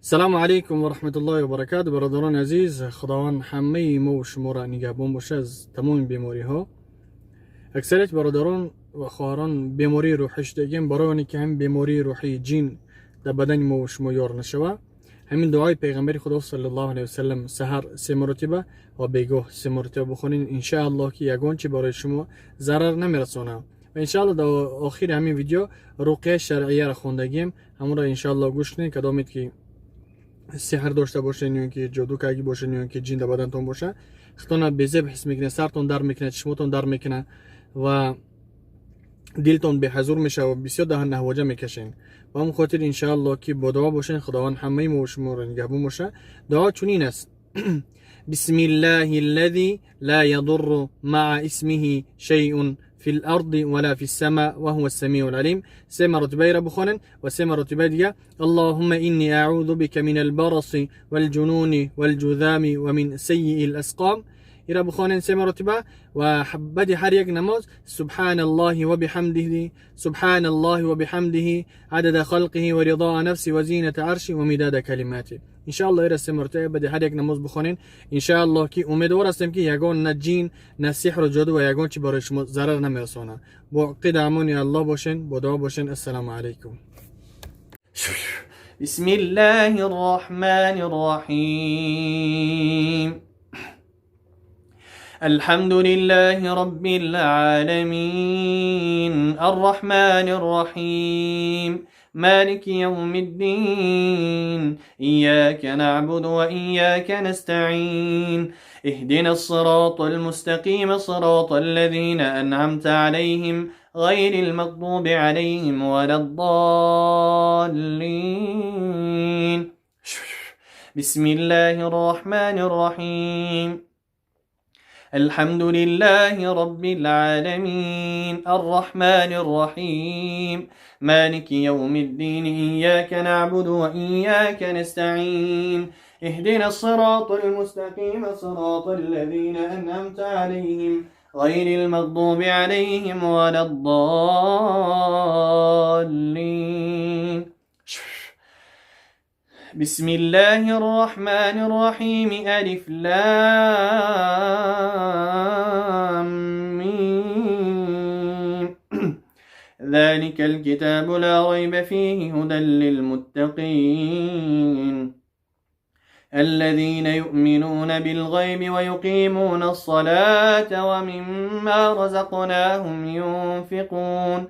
السلام عليكم ورحمة الله وبركاته. برادران عزیز، خداوند همه ما و شما را نگهبان باشه از تمام بیماری ها. اکثریت برادران و خواهران بیماری روحی دیگیم، برای آنی که هم بیماری روحی جین در بدن ما و شما یار نشوه، همین دعای پیغمبر خدا صلی الله علیه و سلم سحر 3 مرتبه و بیگاه 3 مرتبه بخونین، ان شاء الله که یگان چی برای شما ضرر نمیرسونه. و ان شاء الله در آخر همین ویدیو رقیه شرعیه را خوندگیم، همون را ان شاء الله گوش کنین. کدامید که سحر داشته باشین یا که جادو کردی باشین یا که جین در بدنتون باشه، خطانا بی‌ذبح حس میکنه، سرتون در میکنه، چشمتون در میکنه و دلتون به حضور میشه و بسیار دهن نهواجه میکشین. و هم خاطر ان شاء الله که با دعا باشین، خداوند همه ما و شما را نگهبان باشه. دعا چنین است: بسم الله الذي لا يضر مع اسمه شيء في الأرض ولا في السماء وهو السميع العليم. 3 مرتبه را بخونن و 3 مرتبه دیگه اللهم إني أعوذ بك من البرص والجنون والجذام ومن سيء الأسقام. إلى بخونن 3 مرتبه و بعد هر یک نماز سبحان الله وبحمده، سبحان الله وبحمده عدد خلقه ورضاء نفسه وزينة عرشه ومداد كلماته. ان شاء الله ایره 3 مرتبه بعد هر یک نماز بخونین. ان شاء الله که امیدوار هستم که یگان نه جین نه سحر و جادو و یگان چی برای شما ضرر نمیرسونه. با قید امان الله باشین، با دعا باشین. السلام علیکم. بسم الله الرحمن الرحيم. الحمد لله رب العالمين الرحمن الرحيم مالك يوم الدين إياك نعبد وإياك نستعين اهدنا الصراط المستقيم صراط الذين أنعمت عليهم غير المغضوب عليهم ولا الضالين. بسم الله الرحمن الرحيم. الحمد لله رب العالمين الرحمن الرحيم مالك يوم الدين إياك نعبد وإياك نستعين اهدنا الصراط المستقيم صراط الذين أنعمت عليهم غير المغضوب عليهم ولا الضالين. بسم الله الرحمن الرحيم ألف لام ميم ذلك الكتاب لا ريب فيه هدى للمتقين الذين يؤمنون بالغيب ويقيمون الصلاة ومما رزقناهم ينفقون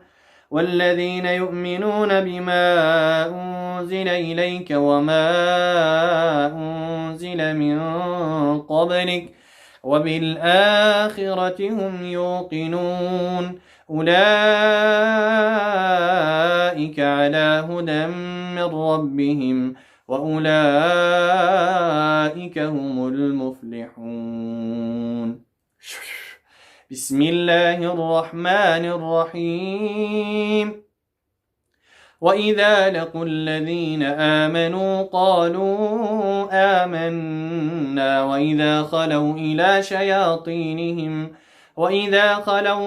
والذين يؤمنون بما أنزل إليك وما أنزل من قبلك وبالآخرة هم يوقنون أولئك على هدى من ربهم وأولئك هم المفلحون. بسم الله الرحمن الرحيم. وإذا لقوا الذين آمنوا قالوا آمنا وإذا خلوا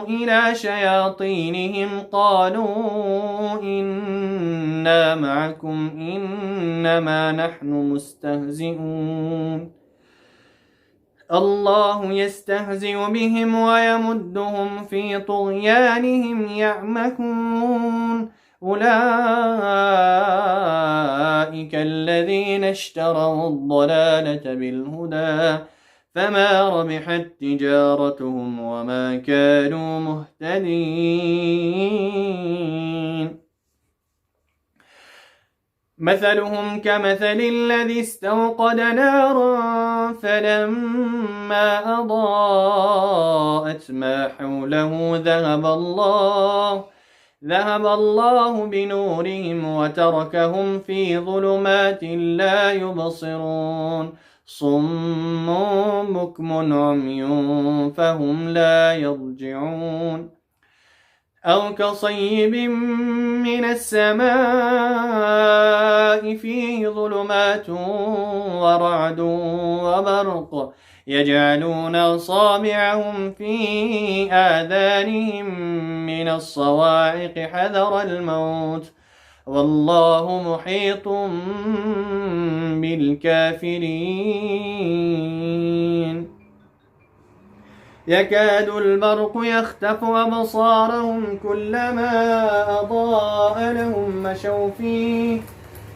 إلى شياطينهم قالوا إنا معكم إنما نحن مستهزئون الله يستهزئ بهم ويمدهم في طغيانهم يعمهون أولئك الذين اشتروا الضلالة بالهدى فما ربحت تجارتهم وما كانوا مهتدين. مثلهم كمثل الذي استوقد نارا فلما أضاءت ما حوله ذهب الله بنورهم وتركهم في ظلمات لا يبصرون صم بكم عمي فهم لا يرجعون. أو كصيب من السماء فيه ظلمات ورعد وبرق يجعلون أصابعهم في آذانهم من الصواعق حذر الموت والله محيط للكافرين. يكاد البرق يخطف أبصارهم كلما أضاء لهم مشوا فيه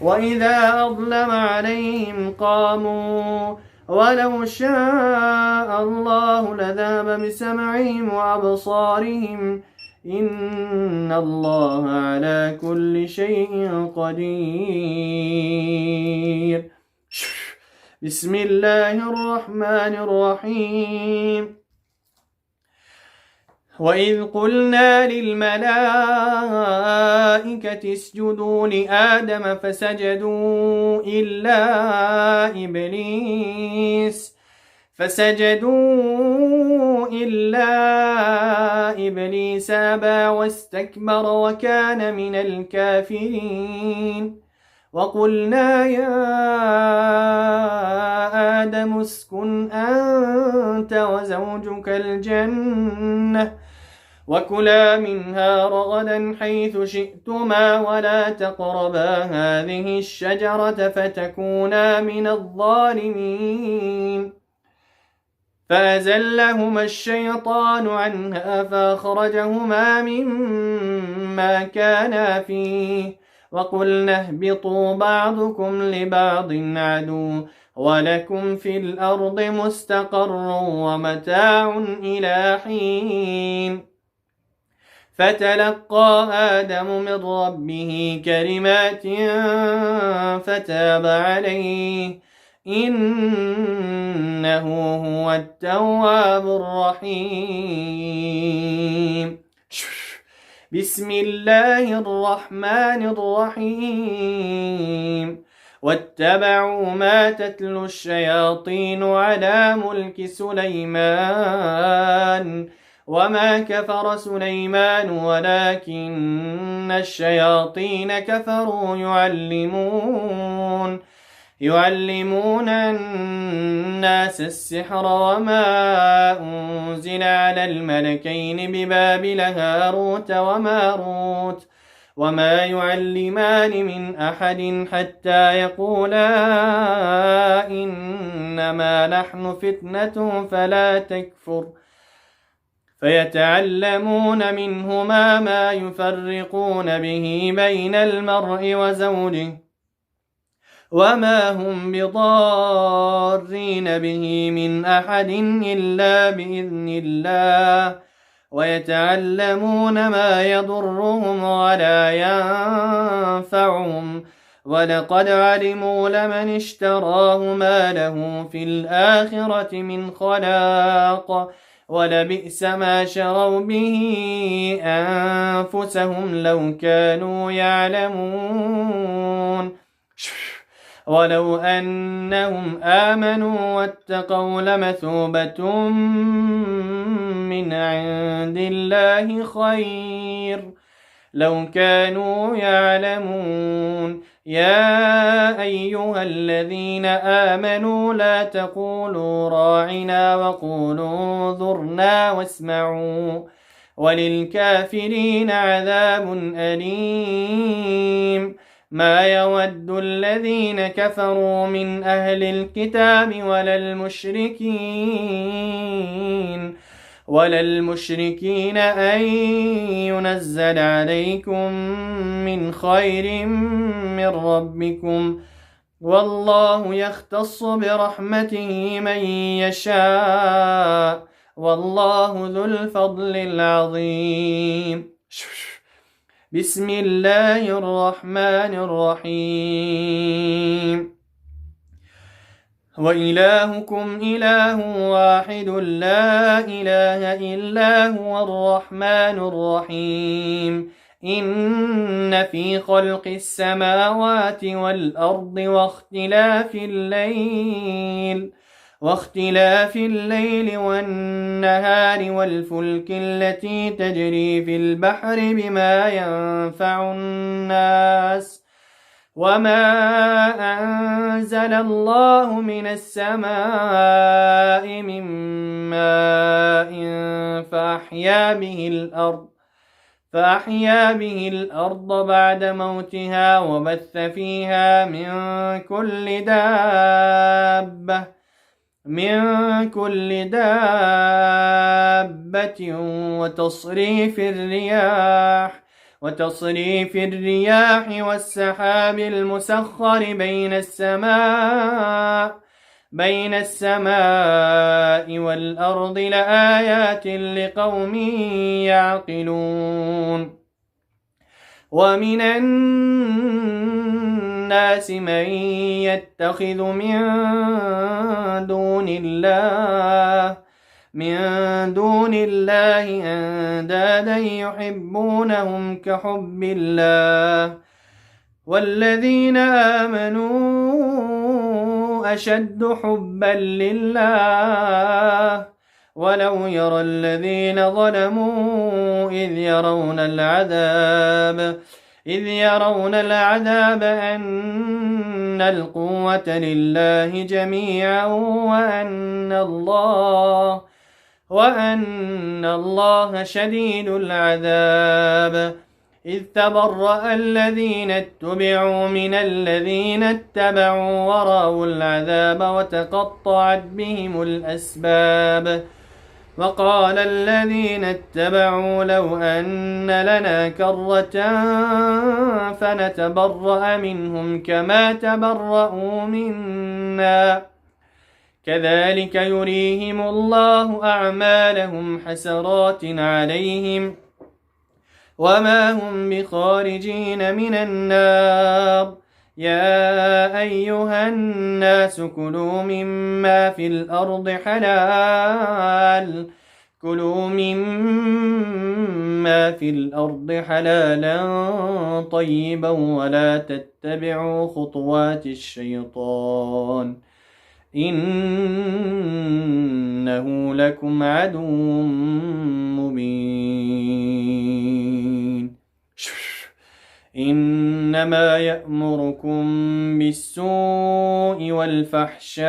وإذا أظلم عليهم قاموا ولو شاء الله لذهب بسمعهم وأبصارهم إن الله على كل شيء قدير. بسم الله الرحمن الرحيم. وإذ قلنا للملائكة اسجدوا لآدم فسجدوا إلا إبليس أبى واستكبر وكان من الكافرين. وقلنا يا آدم اسكن أنت وزوجك الجنة وكلا منها رغدا حيث شئتما ولا تقربا هذه الشجرة فتكونا من الظالمين. فأزلهما الشيطان عنها فأخرجهما مما كانا فيه وقلنا اهبطوا بعضكم لبعض عدو ولكم في الأرض مستقر ومتاع إلى حين. فتلقى آدم من ربه كلمات فتاب عليه إنه هو التواب الرحيم. بسم الله الرحمن الرحيم. واتبعوا ما تتلو الشياطين على ملك سليمان وما كفر سليمان ولكن الشياطين كفروا يعلمون الناس السحر وما أنزل على الملكين ببابل هاروت وماروت وما يعلمان من أحد حتى يقولا إنما نحن فتنة فلا تكفر فيتعلمون منهما ما يفرقون به بين المرء وزوجه وما هم بضارين به من أحد إلا بإذن الله ويتعلمون ما يضرهم ولا ينفعهم ولقد علموا لمن اشتراه ما له في الآخرة من خلاق ولبئس ما شروا به أنفسهم لو كانوا يعلمون. ولو أنهم آمنوا واتقوا لمثوبة من عند الله خير لو كانوا يعلمون. يا أيها الذين آمنوا لا تقولوا راعنا وقولوا انظرنا واسمعوا وللكافرين عذاب أليم. ما يود الذين كفروا من أهل الكتاب ولا المشركين أن ينزل عليكم من خير من ربكم والله يختص برحمته من يشاء والله ذو الفضل العظيم. بسم الله الرحمن الرحيم. وإلهكم إله واحد لا إله إلا هو الرحمن الرحيم. إن في خلق السماوات والأرض واختلاف الليل والنهار والفلك التي تجري في البحر بما ينفع الناس وما أنزل الله من السماء من ماء فأحيا به الأرض بعد موتها وبث فيها من كل دابة وتصريف الرياح والسحاب المسخر بين السماء والأرض لآيات لقوم يعقلون ومن الناس من يتخذ من دون الله أندادا يحبونهم كحب الله والذين آمنوا أشد حبا لله ولو يرى الذين ظلموا إذ يرون العذاب أن القوة لله جميعا وأن الله شديد العذاب إذ تبرأ الذين اتبعوا من الذين اتبعوا ورأوا العذاب وتقطعت بهم الأسباب وقال الذين اتبعوا لو أن لنا كرة فنتبرأ منهم كما تبرأوا منا كذلك يريهم الله أعمالهم حسرات عليهم وما هم بخارجين من النار يا أيها الناس كلوا مما في الأرض حلالا طيبا ولا تتبعوا خطوات الشيطان إنه لكم عدو مبين إنما يأمركم بالسوء والفحشاء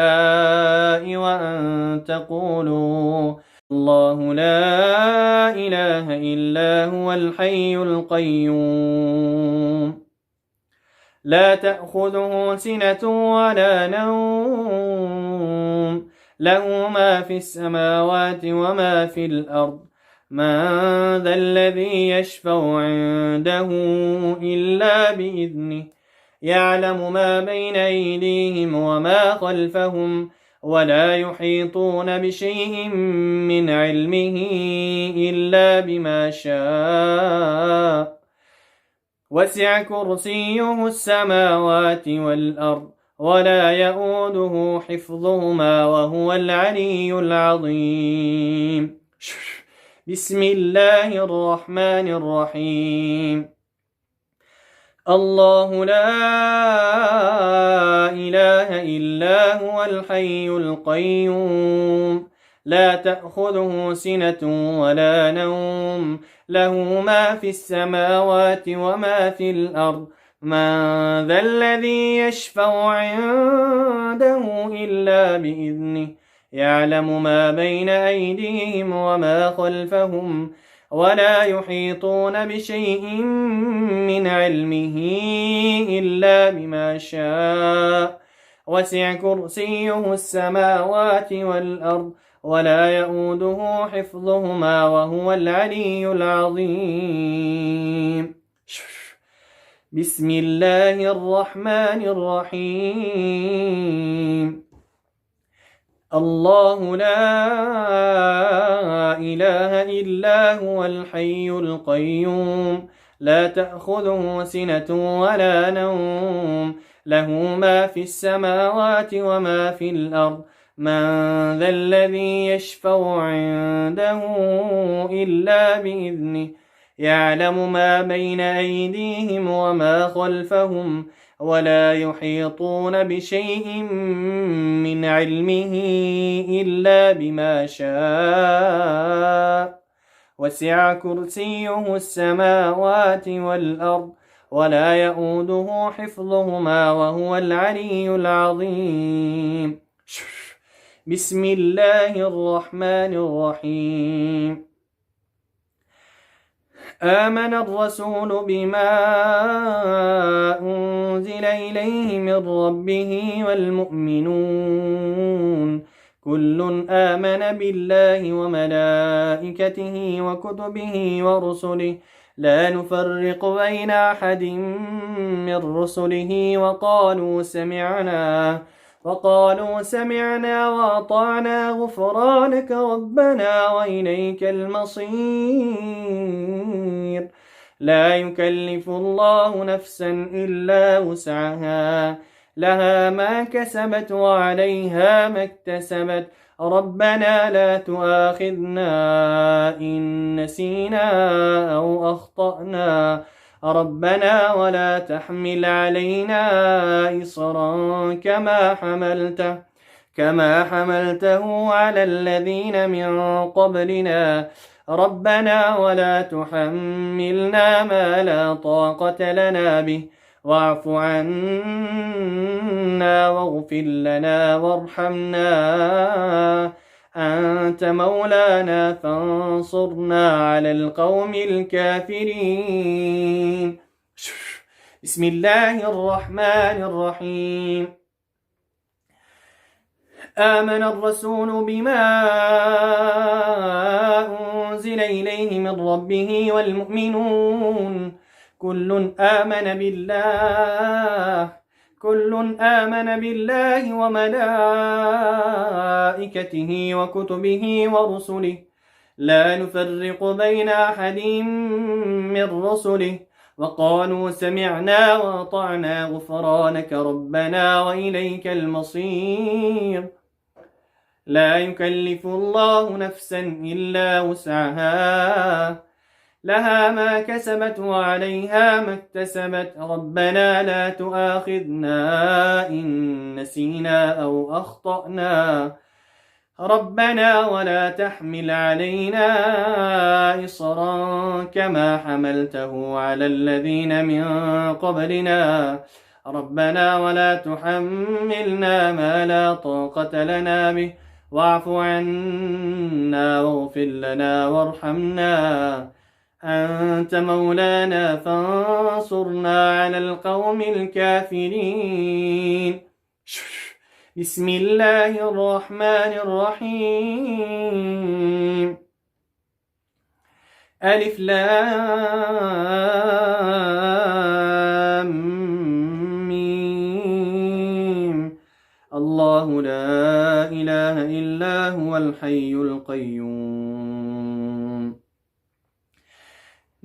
وأن تقولوا الله لا إله إلا هو الحي القيوم لا تأخذه سنة ولا نوم له ما في السماوات وما في الأرض من ذا الذي يشفع عنده إلا بإذنه يعلم ما بين أيديهم وما خلفهم ولا يحيطون بشيء من علمه إلا بما شاء وسع كرسيه السماوات والأرض ولا يؤوده حفظهما وهو العلي العظيم بسم الله الرحمن الرحيم الله لا إله إلا هو الحي القيوم لا تأخذه سنة ولا نوم له ما في السماوات وما في الأرض من ذا الذي يشفع عنده إلا بإذنه يعلم ما بين أيديهم وما خلفهم ولا يحيطون بشيء من علمه إلا بما شاء وسع كرسيه السماوات والأرض ولا يؤوده حفظهما وهو العلي العظيم بسم الله الرحمن الرحيم الله لا إله إلا هو الحي القيوم لا تأخذه سنة ولا نوم له ما في السماوات وما في الأرض من ذا الذي يشفع عنده إلا بإذنه يعلم ما بين أيديهم وما خلفهم ولا يحيطون بشيء من علمه إلا بما شاء وسع كرسيه السماوات والأرض ولا يؤوده حفظهما وهو العلي العظيم بسم الله الرحمن الرحيم آمن الرسول بما أنزل إليه من ربه والمؤمنون كل آمن بالله وملائكته وكتبه ورسله لا نفرق بين أحد من رسله وقالوا سمعنا وأطعنا غفرانك ربنا وإليك المصير لا يكلف الله نفسا إلا وسعها لها ما كسبت وعليها ما اكتسبت ربنا لا تؤاخذنا إن نسينا أو أخطأنا ربنا ولا تحمل علينا إصرا كما حملته على الذين من قبلنا ربنا ولا تحملنا ما لا طاقة لنا به واعف عنا واغفر لنا وارحمنا أنت مولانا فانصرنا على القوم الكافرين. بسم الله الرحمن الرحيم. آمن الرسول بما أنزل إليه من ربه والمؤمنون كل آمن بالله وملائكته وكتبه ورسله لا نفرق بين أحد من رسله وقالوا سمعنا وأطعنا غفرانك ربنا وإليك المصير لا يكلف الله نفسا إلا وسعها لها ما كسبت وعليها ما اكتسبت ربنا لا تؤاخذنا إن نسينا أو أخطأنا ربنا ولا تحمل علينا إصرا كما حملته على الذين من قبلنا ربنا ولا تحملنا ما لا طاقة لنا به واعف عنا واغفر لنا وارحمنا أنت مولانا فانصرنا على القوم الكافرين. بسم الله الرحمن الرحيم. ألف لام ميم الله لا إله إلا هو الحي القيوم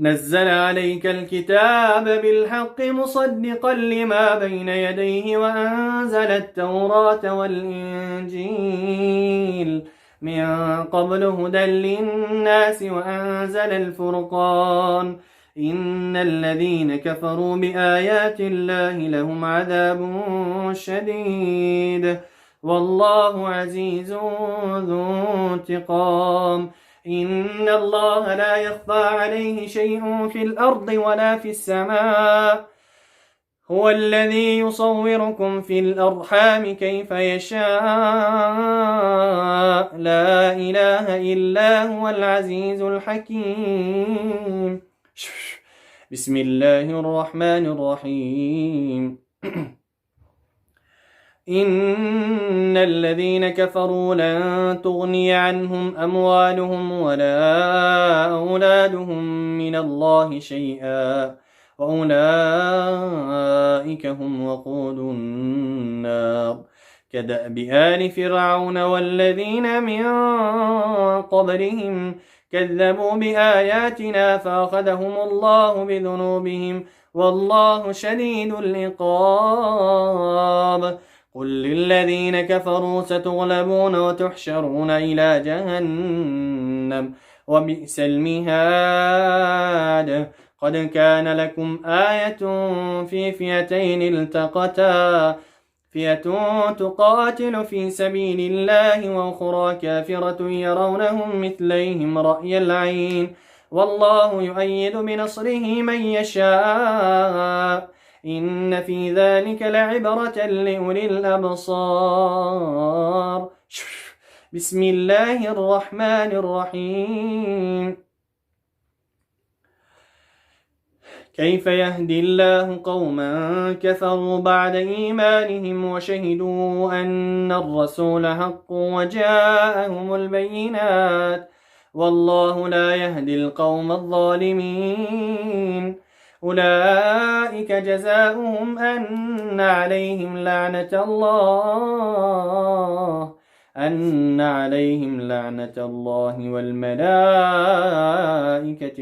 نزل عليك الكتاب بالحق مصدقا لما بين يديه وأنزل التوراة والإنجيل من قبل هدى للناس وأنزل الفرقان إن الذين كفروا بآيات الله لهم عذاب شديد والله عزيز ذو انتقام إن الله لا يخفى عليه شيء في الأرض ولا في السماء هو الذي يصوركم في الأرحام كيف يشاء لا إله إلا هو العزيز الحكيم. بسم الله الرحمن الرحيم. إن الذين كفروا لن تغني عنهم أموالهم ولا أولادهم من الله شيئا وأولئك هم وقود النار كدأب آل فرعون والذين من قبلهم كذبوا بآياتنا فأخذهم الله بذنوبهم والله شديد العقاب قل للذين كفروا ستغلبون وتحشرون إلى جهنم وبئس المهاد قد كان لكم آية في فئتين التقتا فئة تقاتل في سبيل الله وأخرى كافرة يرونهم مثليهم رأي العين والله يؤيد بنصره من يشاء إن في ذلك لعبرة لأولي الأبصار. بسم الله الرحمن الرحيم. كيف يهدي الله قوما كفروا بعد إيمانهم وشهدوا أن الرسول حق وجاءهم البينات والله لا يهدي القوم الظالمين أولئك جزاؤهم أن عليهم لعنة الله والملائكة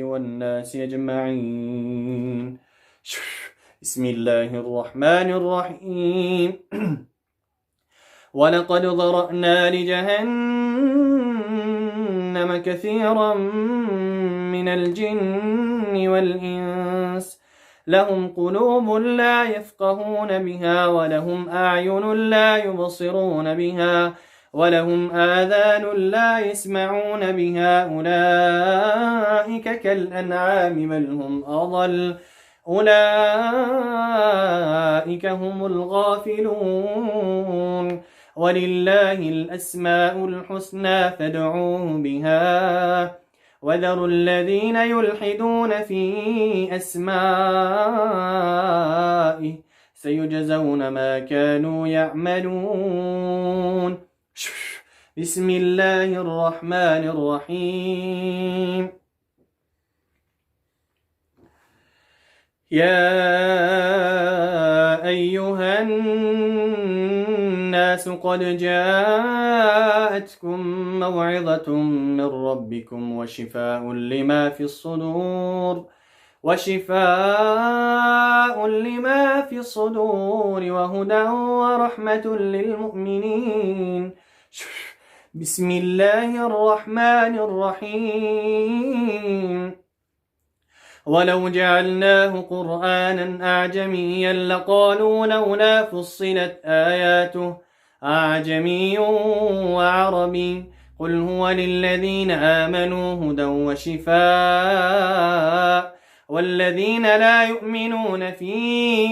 والناس أجمعين. بسم الله الرحمن الرحيم. ولقد ضرأنا لجهنم كثيرا من الجن والإنس لهم قلوب لا يفقهون بها ولهم أعين لا يبصرون بها ولهم آذان لا يسمعون بها أولئك كالأنعام بل هم أضل أولئك هم الغافلون ولله الأسماء الحسنى فادعوه بها وذروا الذين يلحدون في أسمائه سيجزون ما كانوا يعملون. بسم الله الرحمن الرحيم. يا أيها الناس قد جاءتكم موعظة من ربكم وشفاء لما في الصدور وهدى ورحمة للمؤمنين. بسم الله الرحمن الرحيم. ولو جعلناه قرآنا أعجميا لقالوا لولا فصلت آياته أعجمي وعربي قل هو للذين آمنوا هدى وشفاء والذين لا يؤمنون في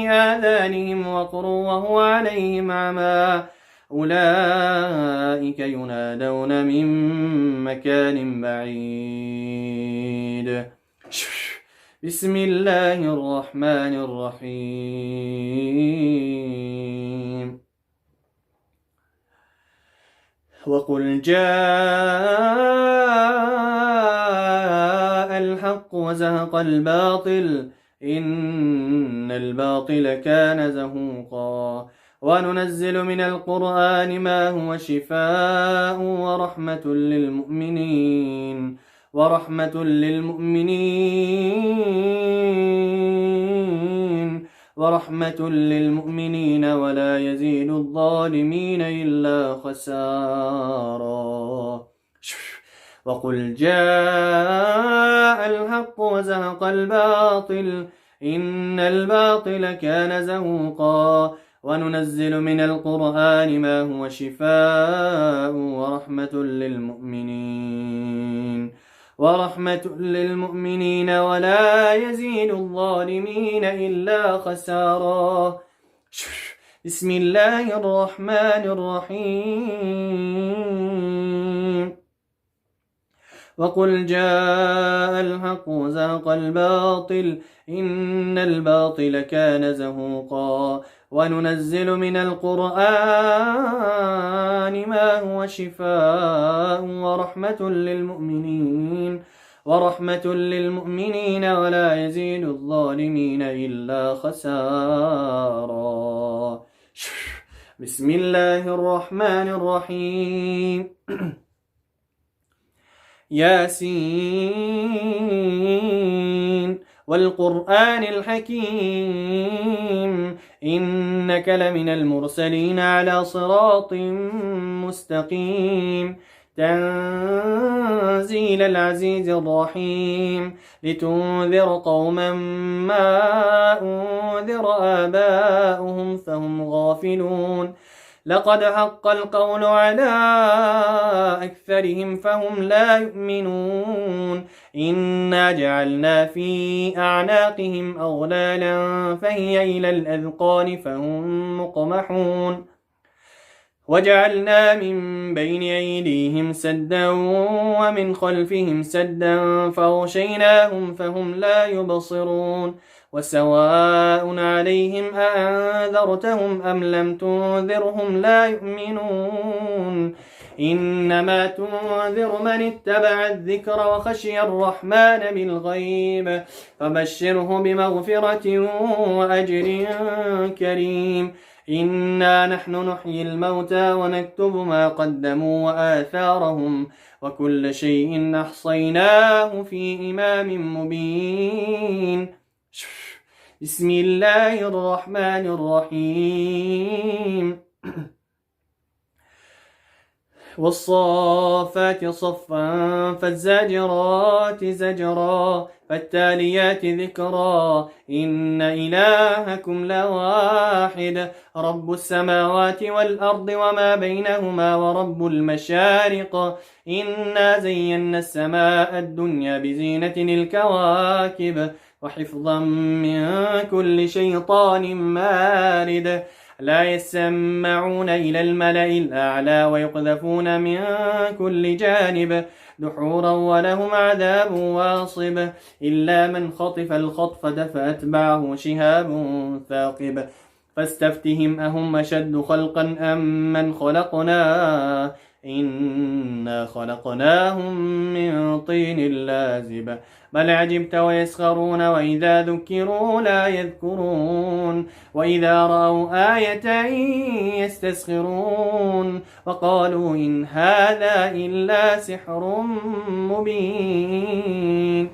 آذانهم وقر وهو عليهم عمى أولئك ينادون من مكان بعيد. بسم الله الرحمن الرحيم. وقل جاء الحق وزهق الباطل إن الباطل كان زهوقا وننزل من القرآن ما هو شفاء ورحمة للمؤمنين ولا يزيد الظالمين إلا خسارا. وقل جاء الحق وزهق الباطل إن الباطل كان زهوقا وننزل من القرآن ما هو شفاء ورحمة للمؤمنين ولا يزيد الظالمين إلا خسارا. بسم الله الرحمن الرحيم. وقل جاء الحق وزهق الباطل إن الباطل كان زهوقا وننزل من القرآن ما هو شفاء ورحمة للمؤمنين ولا يزيد الظالمين إلا خسارا. بسم الله الرحمن الرحيم. ياسين والقرآن الحكيم إنك لمن المرسلين على صراط مستقيم تنزيل العزيز الرحيم لتنذر قوما ما أنذر آباؤهم فهم غافلون لقد حق القول على أكثرهم فهم لا يؤمنون إنا جعلنا في أعناقهم أغلالا فهي إلى الأذقان فهم مقمحون وجعلنا من بين أيديهم سدا ومن خلفهم سدا فغشيناهم فهم لا يبصرون وسواء عليهم أأنذرتهم أم لم تنذرهم لا يؤمنون إنما تنذر من اتبع الذكر وخشي الرحمن بالغيب فبشره بمغفرة وأجر كريم إنا نحن نحيي الموتى ونكتب ما قدموا وآثارهم وكل شيء أحصيناه في إمام مبين بسم الله الرحمن الرحيم والصافات صفا فالزاجرات زجرا فالتاليات ذكرا إن إلهكم لواحد رب السماوات والأرض وما بينهما ورب المشارق إنا زينا السماء الدنيا بزينة الكواكب وحفظا من كل شيطان مارد لا يسمعون إلى الملأ الأعلى ويقذفون من كل جانب دحورا ولهم عذاب واصب إلا من خطف الخطفة فأتبعه شهاب ثاقب فاستفتهم أهم أشد خلقا أم من خلقنا إنا خلقناهم من طين لازب بل عجبت ويسخرون وإذا ذكروا لا يذكرون وإذا رأوا آية يستسخرون وقالوا إن هذا إلا سحر مبين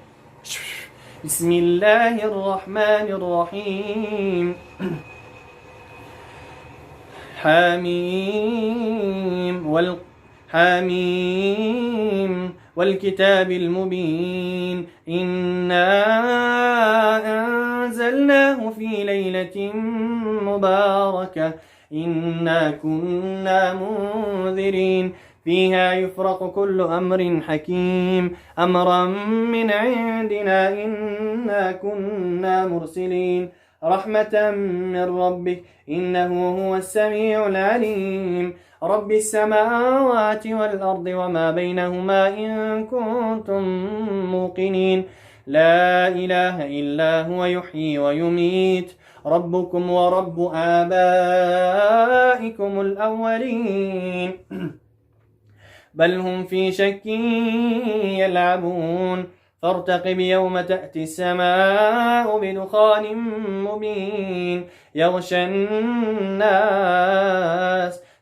بسم الله الرحمن الرحيم حاميم والكتاب المبين إنا أنزلناه في ليلة مباركة إنا كنا منذرين فيها يفرق كل أمر حكيم أمرا من عندنا إنا كنا مرسلين رحمة من ربك إنه هو السميع العليم رب السماوات والأرض وما بينهما إن كنتم موقنين لا إله إلا هو يحيي ويميت ربكم ورب آبائكم الأولين بل هم في شك يلعبون فارتقب يوم تأتي السماء بدخان مبين يغشى الناس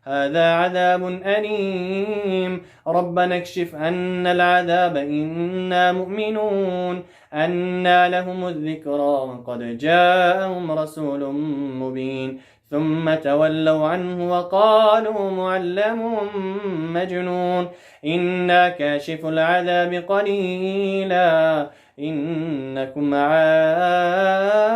هذا عذاب أليم ربنا اكشف عنا العذاب إنا مؤمنون أنى لهم الذكرى وقد جاءهم رسول مبين ثم تولوا عنه وقالوا معلم مجنون إنا كاشف العذاب قليلا إنكم عائدون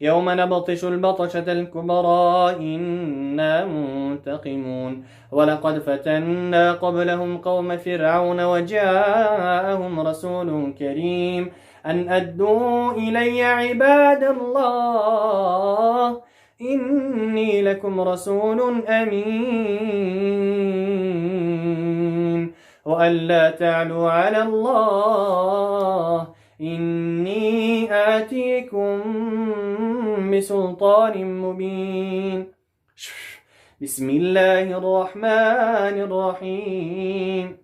يوم نبطش البطشة الكبرى إنا منتقمون ولقد فتنا قبلهم قوم فرعون وجاءهم رسول كريم أن أدوا إلي عباد الله إني لكم رسول أمين وأن لا تعلوا على الله إني آتيكم بسلطان مبين بسم الله الرحمن الرحيم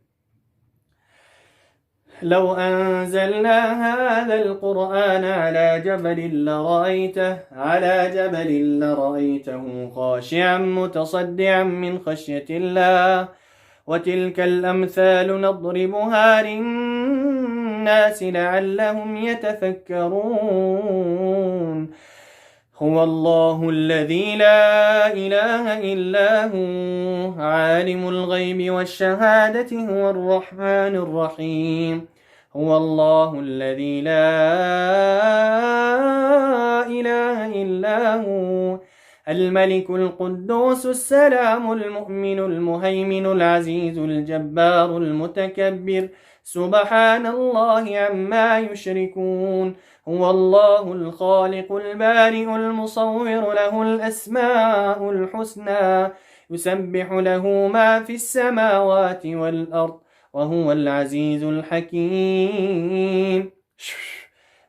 لو أنزلنا هذا القرآن على جبل لرأيته خاشعا متصدعا من خشية الله وتلك الأمثال نضربها للناس لعلهم يتفكرون هو الله الذي لا إله إلا هو عالم الغيب والشهادة هو الرحمن الرحيم هو الله الذي لا إله إلا هو الملك القدوس السلام المؤمن المهيمن العزيز الجبار المتكبر سبحان الله عما يشركون هو الله الخالق البارئ المصور له الأسماء الحسنى يسبح له ما في السماوات والأرض وهو العزيز الحكيم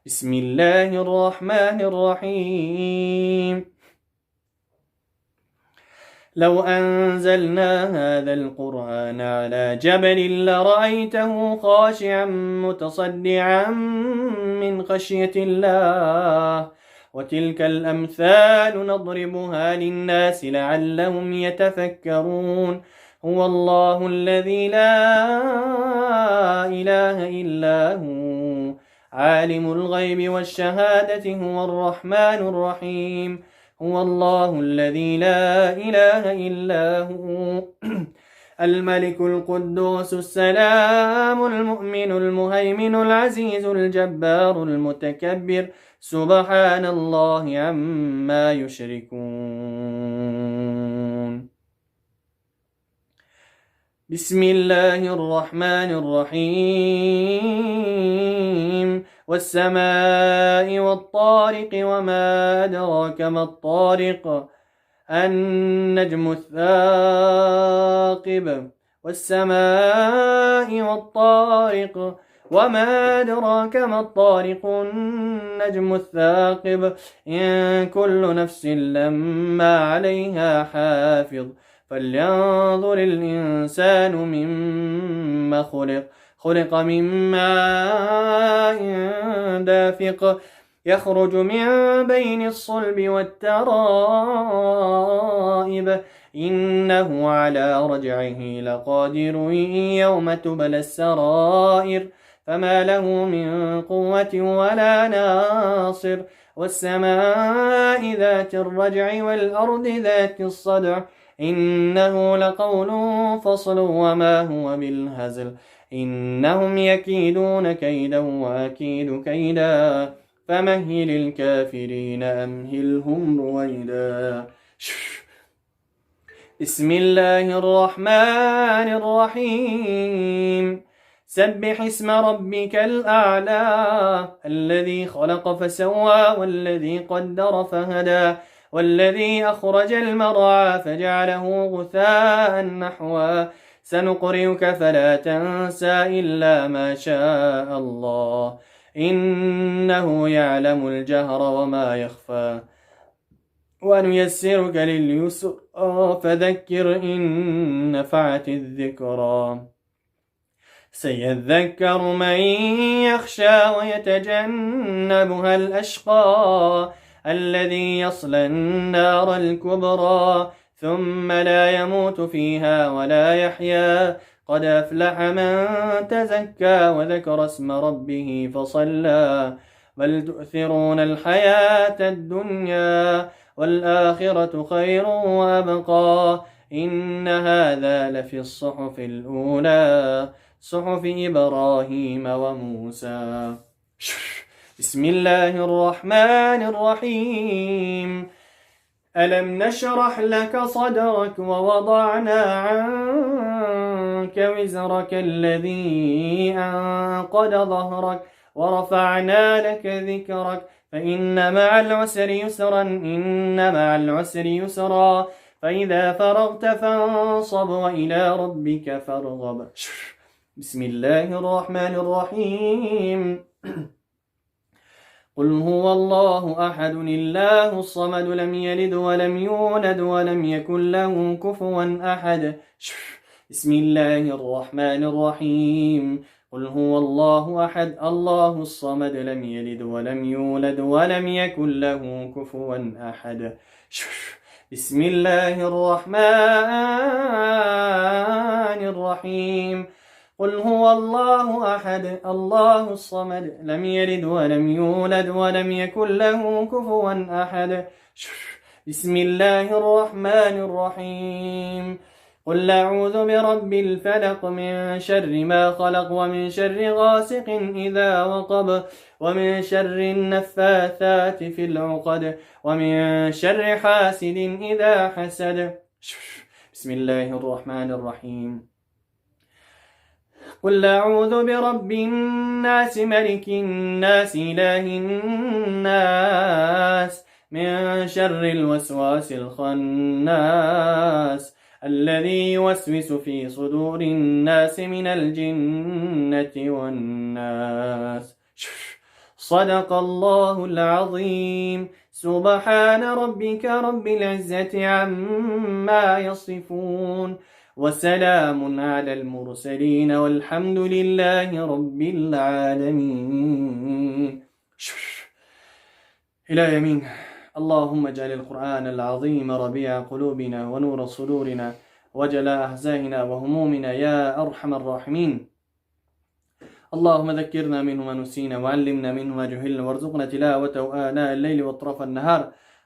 بسم الله الرحمن الرحيم. لو أنزلنا هذا القرآن على جبل لرأيته خاشعا متصدعا من خشية الله. وتلك الأمثال نضربها للناس لعلهم يتفكرون. هو الله الذي لا إله إلا هو عالم الغيب والشهادة هو الرحمن الرحيم. هو الله الذي لا إله إلا هو الملك القدوس السلام المؤمن المهيمن العزيز الجبار المتكبر سبحان الله عما يشركون. بسم الله الرحمن الرحيم. والسماء والطارق وما أدراك ما الطارق النجم الثاقب. والسماء والطارق وما أدراك ما الطارق النجم الثاقب. إن كل نفس لما عليها حافظ. فلينظر الإنسان مما خلق. خلق من ماء دافق يخرج من بين الصلب والترائب. إنه على رجعه لقادر يوم تبلى السرائر. فما له من قوة ولا ناصر. والسماء ذات الرجع والأرض ذات الصدع إنه لقول فصل وما هو بالهزل. إنهم يكيدون كيدا وأكيد كيدا فمهل الكافرين أمهلهم رويدا. بسم الله الرحمن الرحيم. سبح اسم ربك الأعلى الذي خلق فسوى والذي قدر فهدى والذي أخرج المرعى فجعله غثاء نحوا. سنقرئك فلا تنسى إلا ما شاء الله إنه يعلم الجهر وما يخفى. ونيسرك لليسر فذكر إن نفعت الذكرى. سيذكر من يخشى ويتجنبها الأشقى الذي يصلى النار الكبرى ثم لا يموت فيها ولا يحيا. قد أفلح من تزكى وذكر اسم ربه فصلى. بل تؤثرون الحياة الدنيا والآخرة خير وأبقى. إن هذا لفي الصحف الأولى صحف إبراهيم وموسى. بسم الله الرحمن الرحيم. ألم نشرح لك صدرك ووضعنا عنك وزرك الذي أنقض ظهرك ورفعنا لك ذكرك فإن مع العسر يسرا إن مع العسر يسرا فإذا فرغت فانصب وإلى ربك فارغب. بسم الله الرحمن الرحيم. قل هو الله أحد الله الصمد لم يلد ولم يولد ولم يكن له كفوا أحد. بسم الله الرحمن الرحيم. قل هو الله أحد الله الصمد لم يلد ولم يولد ولم يكن له كفوا أحد. بسم الله الرحمن الرحيم. قل هو الله أحد الله الصمد لم يلد ولم يولد ولم يكن له كفوا أحد. بسم الله الرحمن الرحيم. قل أعوذ برب الفلق من شر ما خلق ومن شر غاسق إذا وقب ومن شر النفاثات في العقد ومن شر حاسد إذا حسد. بسم الله الرحمن الرحيم. قل أعوذ برب الناس ملك الناس إله الناس من شر الوسواس الخناس الذي يوسوس في صدور الناس من الجنة والناس. صدق الله العظيم. سبحان ربك رب العزة عما يصفون، وسلام على المرسلين، والحمد لله رب العالمين. إلى يمين. اللهم اجعل القرآن العظيم ربيع قلوبنا ونور صدورنا وجلاء أحزاننا وهمومنا يا أرحم الراحمين. اللهم ذكرنا منه ما نسينا، وعلمنا منه ما جهلنا، وارزقنا تلاوته آناء الليل وأطراف النهار،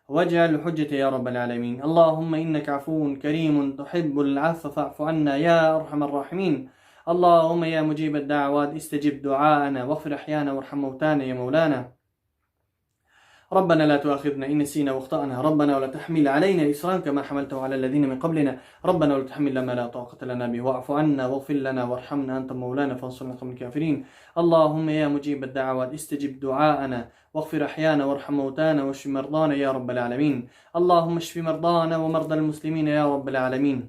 واجعل حجة يا رب العالمين. اللهم إنك عفو كريم تحب العفو فاعف عنا يا أرحم الراحمين. اللهم يا مجيب الدعوات استجب دعاءنا، واغفر أحيانا وارحم موتانا يا مولانا. ربنا لا تؤاخذنا إن نسينا واخطأنا. ربنا ولا تحمل علينا إصرا كما حملته على الذين من قبلنا. ربنا ولا تحملنا ما لا طاقة لنا به، واعف عنا واغفر لنا وارحمنا أنت مولانا فانصرنا قوم الكافرين. اللهم يا مجيب الدعوات استجب دعاءنا، واغفر أحيانا وارحم موتانا، واشف مرضانا يا رب العالمين. اللهم اشف مرضانا ومرضى المسلمين يا رب العالمين.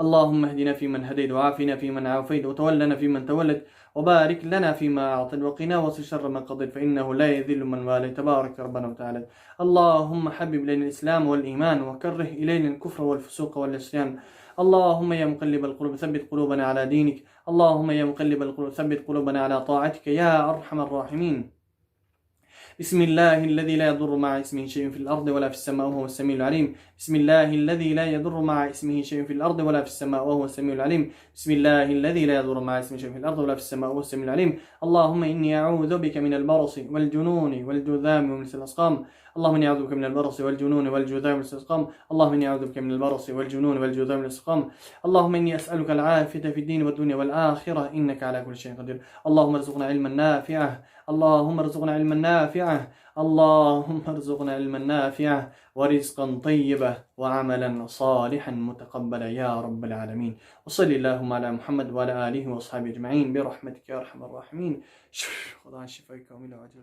اللهم اهدنا فيمن هديت، وعافنا فيمن عافيت، وتولنا فيمن تولت، وبارك لنا فيما أعطيت، وقنا واصرف شر ما قضيت، فإنه لا يذل من واليت تبارك ربنا وتعالى. اللهم حبب إلينا الإسلام والإيمان، وكره إلينا الكفر والفسوق والعصيان. اللهم يا مقلب القلوب ثبت قلوبنا على دينك. اللهم يا مقلب القلوب ثبت قلوبنا على طاعتك يا أرحم الراحمين. بسم الله الذي لا يضر مع اسمه شيء في الأرض ولا في السماء وهو السميع العليم. بسم الله الذي لا يضر مع اسمه شيء في الأرض ولا في السماء وهو السميع العليم. بسم الله الذي لا يضر مع اسمه شيء في الأرض ولا في السماء وهو السميع العليم. اللهم إني أعوذ بك من البرص والجنون والجذام ومن الأسقام. اللهم إني أعوذ بك من البرص والجنون والجذام ومن الأسقام. اللهم إني أعوذ بك من البرص والجنون والجذام ومن الأسقام. اللهم إني أسألك العافية في الدين والدنيا والآخرة إنك على كل شيء قدير. اللهم ارزقنا علما نافعا. اللهم ارزقنا علما نافعا. اللهم ارزقنا علما نافعا ورزقا طيبا وعملا صالحا متقبلا يا رب العالمين. وصلي اللهم على محمد وعلى آله وأصحابه أجمعين برحمتك يا أرحم الراحمين. خدا شفای کامل و عاجل